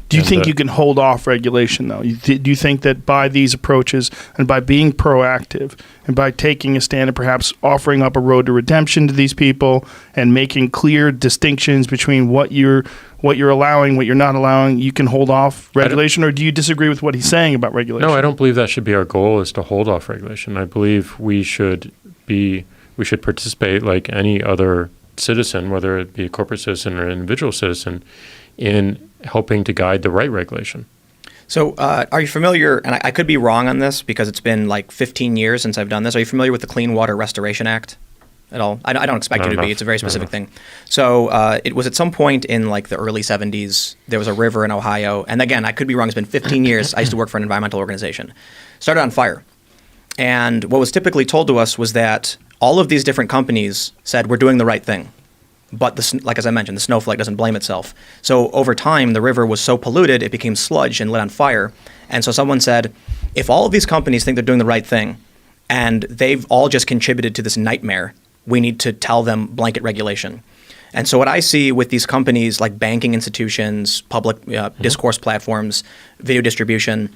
Do you think you can hold off regulation, though? Do you think that by these approaches and by being proactive and by taking a stand and perhaps offering up a road to redemption to these people and making clear distinctions between what you're allowing, what you're not allowing, you can hold off regulation? Or do you disagree with what he's saying about regulation? No, I don't believe that should be our goal, is to hold off regulation. I believe we should participate like any other citizen, whether it be a corporate citizen or an individual citizen, in helping to guide the right regulation. So are you familiar, and I could be wrong on this because it's been like 15 years since I've done this, are you familiar with the Clean Water Restoration Act at all? I don't expect you to be. It's a very specific thing. So it was at some point in like the early 70s, there was a river in Ohio, and again, I could be wrong, it's been 15 years. I used to work for an environmental organization. Started on fire. And what was typically told to us was that all of these different companies said, we're doing the right thing. But like as I mentioned, the snowflake doesn't blame itself. So over time, the river was so polluted, it became sludge and lit on fire. And so someone said, if all of these companies think they're doing the right thing, and they've all just contributed to this nightmare, we need to tell them blanket regulation. And so what I see with these companies like banking institutions, public discourse platforms, video distribution,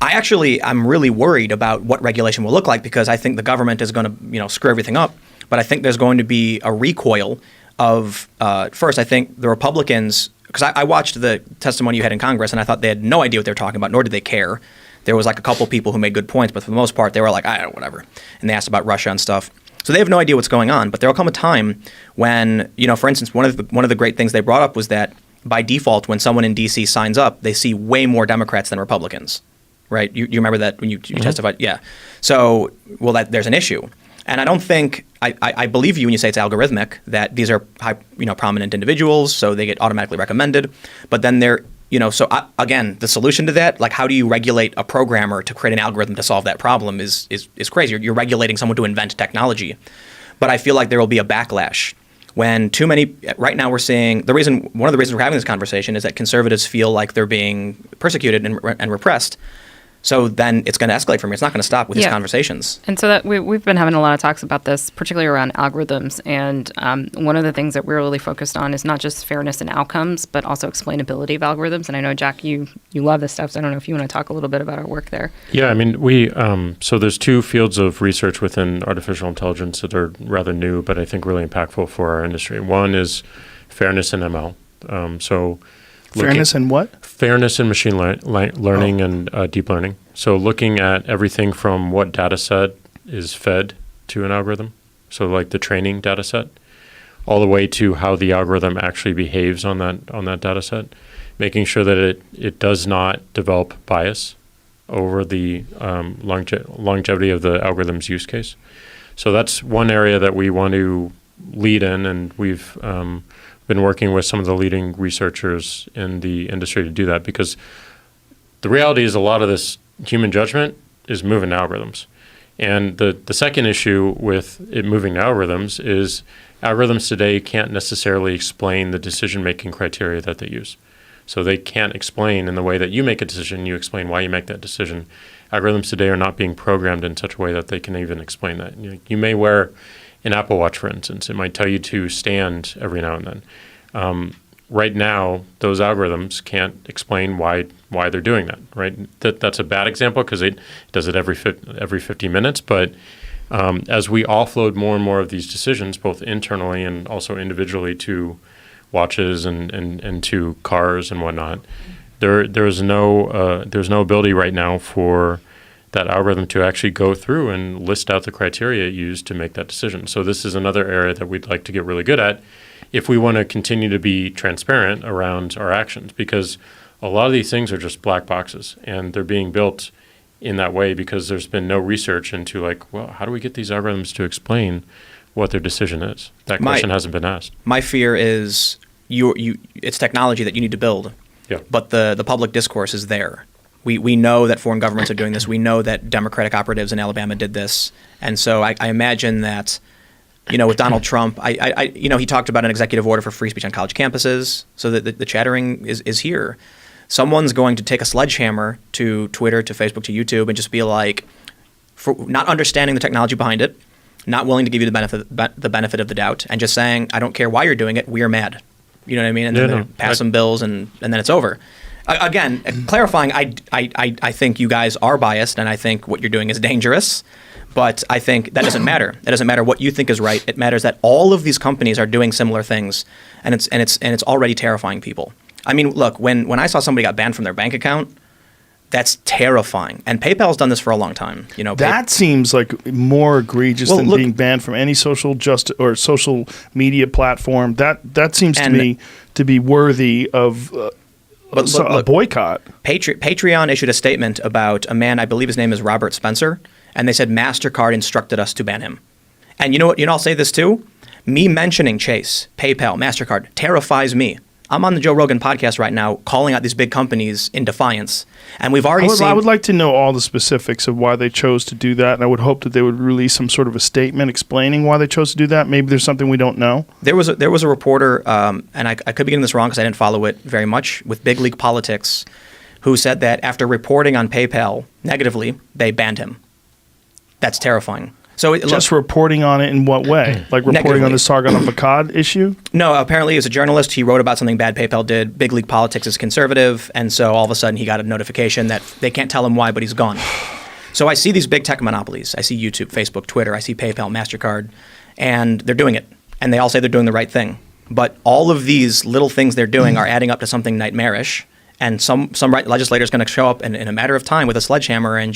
I'm really worried about what regulation will look like, because I think the government is going to screw everything up. But I think there's going to be a recoil of, first, I think the Republicans, because I watched the testimony you had in Congress, and I thought they had no idea what they were talking about, nor did they care. There was like a couple people who made good points, but for the most part, they were like, I don't know, whatever. And they asked about Russia and stuff. So they have no idea what's going on. But there will come a time when, for instance, one of the great things they brought up was that by default, when someone in D.C. signs up, they see way more Democrats than Republicans, right? You remember that when you testified? Yeah. So, there's an issue. And I don't think, I believe you when you say it's algorithmic, that these are prominent individuals, so they get automatically recommended. But then again, the solution to that, like how do you regulate a programmer to create an algorithm to solve that problem is crazy. You're regulating someone to invent technology. But I feel like there will be a backlash when too many, right now we're seeing, one of the reasons we're having this conversation is that conservatives feel like they're being persecuted and repressed. So then it's going to escalate from here. It's not going to stop with these conversations. And so that we've been having a lot of talks about this, particularly around algorithms. And one of the things that we're really focused on is not just fairness and outcomes, but also explainability of algorithms. And I know, Jack, you love this stuff, so I don't know if you want to talk a little bit about our work there. Yeah, I mean, so there's two fields of research within artificial intelligence that are rather new, but I think really impactful for our industry. One is fairness in ML. Fairness in what? Fairness in machine learning and deep learning. So looking at everything from what data set is fed to an algorithm, so like the training data set, all the way to how the algorithm actually behaves on that data set, making sure that it does not develop bias over the longevity of the algorithm's use case. So that's one area that we want to lead in, and we've been working with some of the leading researchers in the industry to do that, because the reality is a lot of this human judgment is moving to algorithms. And the second issue with it moving to algorithms is algorithms today can't necessarily explain the decision-making criteria that they use. So they can't explain in the way that you make a decision, you explain why you make that decision. Algorithms today are not being programmed in such a way that they can even explain that. You may wear an Apple Watch, for instance. It might tell you to stand every now and then. Right now, those algorithms can't explain why they're doing that. Right? That's a bad example because it does it every 50 minutes. But as we offload more and more of these decisions, both internally and also individually to watches and to cars and whatnot, there's no ability right now for that algorithm to actually go through and list out the criteria used to make that decision. So this is another area that we'd like to get really good at if we want to continue to be transparent around our actions, because a lot of these things are just black boxes, and they're being built in that way because there's been no research into how do we get these algorithms to explain what their decision is? That question hasn't been asked. My fear is it's technology that you need to build, but the public discourse is there. We know that foreign governments are doing this. We know that Democratic operatives in Alabama did this. And so I imagine that, with Donald Trump, he talked about an executive order for free speech on college campuses so that the chattering is here. Someone's going to take a sledgehammer to Twitter, to Facebook, to YouTube, and just be like, for not understanding the technology behind it, not willing to give you the benefit of the doubt, and just saying, I don't care why you're doing it, we are mad. You know what I mean? And then they pass some bills, and then it's over. Again, clarifying, I think you guys are biased, and I think what you're doing is dangerous. But I think that doesn't matter. It doesn't matter what you think is right. It matters that all of these companies are doing similar things, and it's already terrifying people. I mean, look, when I saw somebody got banned from their bank account, that's terrifying. And PayPal's done this for a long time. You know, that seems like more egregious than being banned from any social media platform. That seems to me to be worthy of a boycott. Patreon issued a statement about a man, I believe his name is Robert Spencer, and they said MasterCard instructed us to ban him. And you know what? I'll say this too. Me mentioning Chase, PayPal, MasterCard terrifies me. I'm on the Joe Rogan podcast right now calling out these big companies in defiance. And we've already seen... I would like to know all the specifics of why they chose to do that, and I would hope that they would release some sort of a statement explaining why they chose to do that. Maybe there's something we don't know. There was a reporter, and I could be getting this wrong because I didn't follow it very much, with Big League Politics, who said that after reporting on PayPal negatively, they banned him. That's terrifying. So just reporting on it in what way? Like reporting negatively on the Sargon of Akkad issue? No, apparently as a journalist, he wrote about something bad PayPal did. Big League Politics is conservative, and so all of a sudden he got a notification that they can't tell him why, but he's gone. So I see these big tech monopolies. I see YouTube, Facebook, Twitter. I see PayPal, MasterCard, and they're doing it. And they all say they're doing the right thing. But all of these little things they're doing are adding up to something nightmarish, and some legislator is going to show up in a matter of time with a sledgehammer and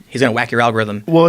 he's going to whack your algorithm. Well,